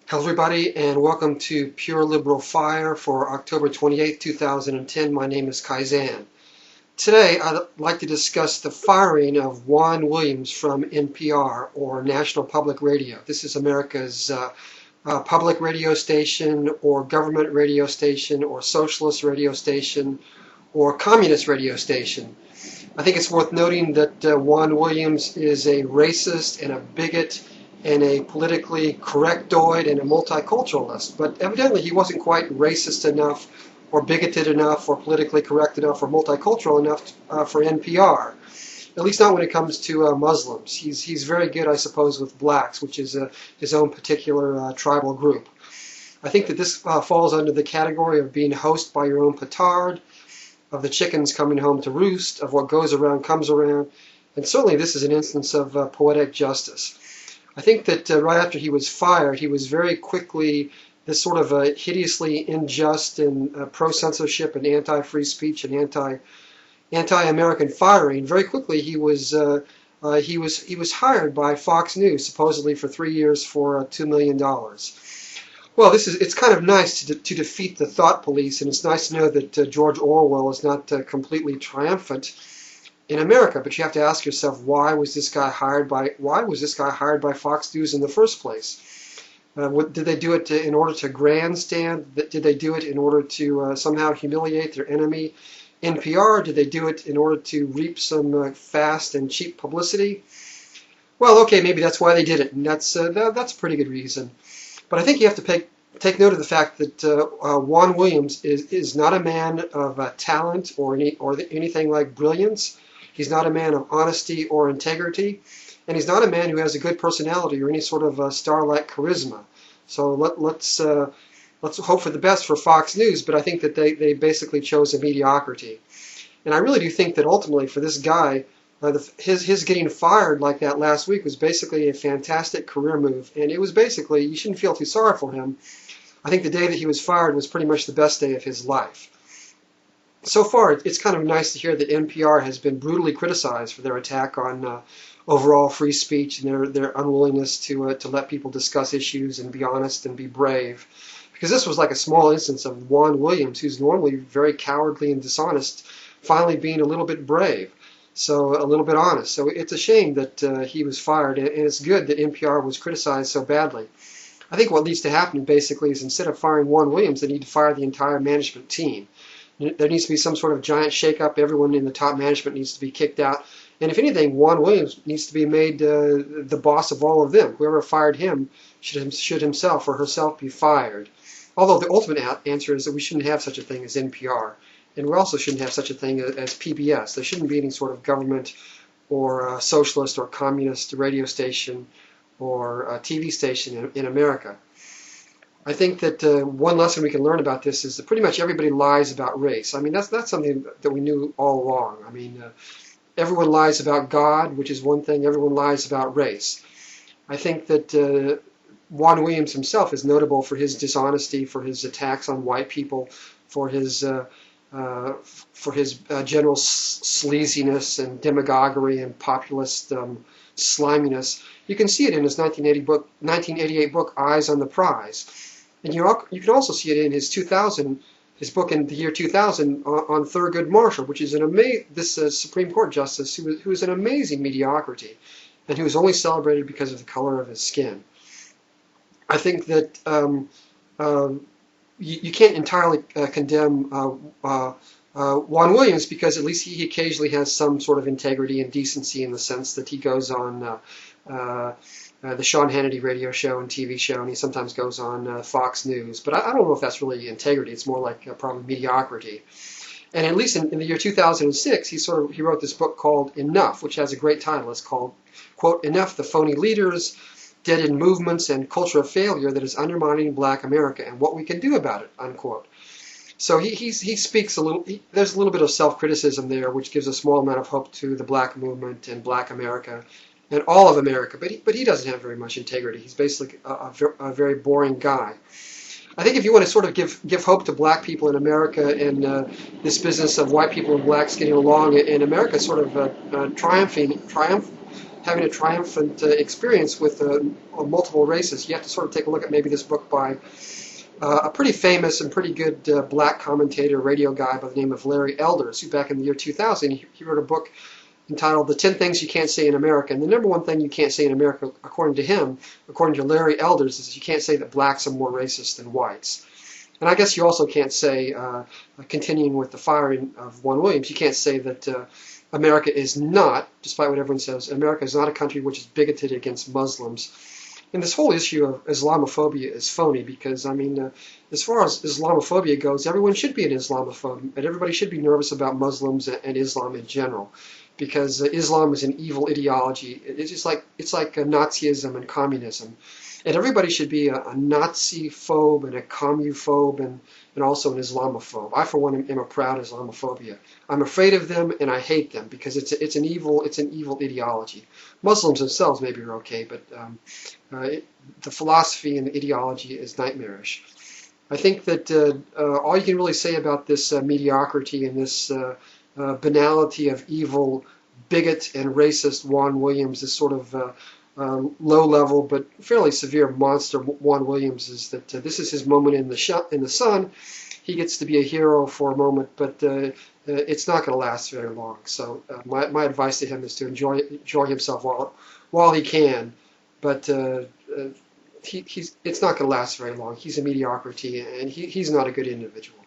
Hello everybody and welcome to Pure Liberal Fire for October 28, 2010. My name is Kaizan. Today I'd like to discuss the firing of Juan Williams from NPR, or National Public Radio. This is America's public radio station, or government radio station, or socialist radio station, or communist radio station. I think it's worth noting that Juan Williams is a racist and a bigot and a politically correctoid and a multiculturalist. But evidently he wasn't quite racist enough or bigoted enough or politically correct enough or multicultural enough for NPR. At least not when it comes to Muslims. He's very good, I suppose, with blacks, which is his own particular tribal group. I think that this falls under the category of being host by your own petard, of the chickens coming home to roost, of what goes around comes around, and certainly this is an instance of poetic justice. I think that right after he was fired, he was very quickly this sort of a hideously unjust and pro-censorship and anti-free speech and anti-American firing. Very quickly, he was hired by Fox News, supposedly for 3 years for $2 million. Well, it's kind of nice to defeat the thought police, and it's nice to know that George Orwell is not completely triumphant in America. But you have to ask yourself, why was this guy hired by Fox News in the first place? Did they do it in order to grandstand? Did they do it in order to somehow humiliate their enemy, NPR? Did they do it in order to reap some fast and cheap publicity? Well, okay, maybe that's why they did it, and that's a pretty good reason. But I think you have to take note of the fact that Juan Williams is not a man of talent or anything like brilliance. He's not a man of honesty or integrity, and he's not a man who has a good personality or any sort of star-like charisma. So let's hope for the best for Fox News, but I think that they basically chose a mediocrity. And I really do think that ultimately for this guy, his getting fired like that last week was basically a fantastic career move, and it was basically, you shouldn't feel too sorry for him. I think the day that he was fired was pretty much the best day of his life. So far, it's kind of nice to hear that NPR has been brutally criticized for their attack on overall free speech and their unwillingness to let people discuss issues and be honest and be brave. Because this was like a small instance of Juan Williams, who's normally very cowardly and dishonest, finally being a little bit brave, so a little bit honest. So it's a shame that he was fired, and it's good that NPR was criticized so badly. I think what needs to happen basically is, instead of firing Juan Williams, they need to fire the entire management team. There needs to be some sort of giant shakeup. Everyone in the top management needs to be kicked out. And if anything, Juan Williams needs to be made the boss of all of them. Whoever fired him should himself or herself be fired. Although the ultimate answer is that we shouldn't have such a thing as NPR. And we also shouldn't have such a thing as PBS. There shouldn't be any sort of government or socialist or communist radio station or TV station in America. I think that one lesson we can learn about this is that pretty much everybody lies about race. I mean, that's something that we knew all along. I mean, everyone lies about God, which is one thing. Everyone lies about race. I think that Juan Williams himself is notable for his dishonesty, for his attacks on white people, for his general sleaziness and demagoguery and populist sliminess. You can see it in his 1988 book, Eyes on the Prize. And you can also see it in his book in the year 2000 on Thurgood Marshall, which is this Supreme Court justice who is an amazing mediocrity, and who is only celebrated because of the color of his skin. I think that you can't entirely condemn Juan Williams, because at least he occasionally has some sort of integrity and decency, in the sense that he goes on the Sean Hannity radio show and TV show, and he sometimes goes on Fox News. But I don't know if that's really integrity. It's more like probably mediocrity. And at least in the year 2006, he wrote this book called Enough, which has a great title. It's called, quote, "Enough, the Phony Leaders, Dead-End Movements, and Culture of Failure that is Undermining Black America, and What We Can Do About It," unquote. So he speaks there's a little bit of self-criticism there, which gives a small amount of hope to the black movement and black America and all of America. But he doesn't have very much integrity. He's basically a very boring guy. I think if you want to sort of give hope to black people in America, and this business of white people and blacks getting along in America sort of triumphing having a triumphant experience with multiple races. You have to sort of take a look at maybe this book by a pretty famous and pretty good black commentator, radio guy by the name of Larry Elders, who back in the year 2000, he wrote a book entitled The 10 Things You Can't Say in America. And the number one thing you can't say in America, according to him, according to Larry Elders, is you can't say that blacks are more racist than whites. And I guess you also can't say, continuing with the firing of Juan Williams, you can't say that America is not, despite what everyone says, America is not a country which is bigoted against Muslims. And this whole issue of Islamophobia is phony because, I mean, as far as Islamophobia goes, everyone should be an Islamophobe, and everybody should be nervous about Muslims and Islam in general, because Islam is an evil ideology. It's just like Nazism and communism. And everybody should be a Nazi-phobe and a commuphobe and also an Islamophobe. I, for one, am a proud Islamophobia. I'm afraid of them and I hate them because it's an evil ideology. Muslims themselves maybe are okay, but the philosophy and the ideology is nightmarish. I think that all you can really say about this mediocrity and this banality of evil, bigot, and racist Juan Williams, this sort of low-level but fairly severe monster Juan Williams, is that this is his moment in the sun. He gets to be a hero for a moment, but it's not going to last very long. So my advice to him is to enjoy himself while he can, but it's not going to last very long. He's a mediocrity, and he's not a good individual.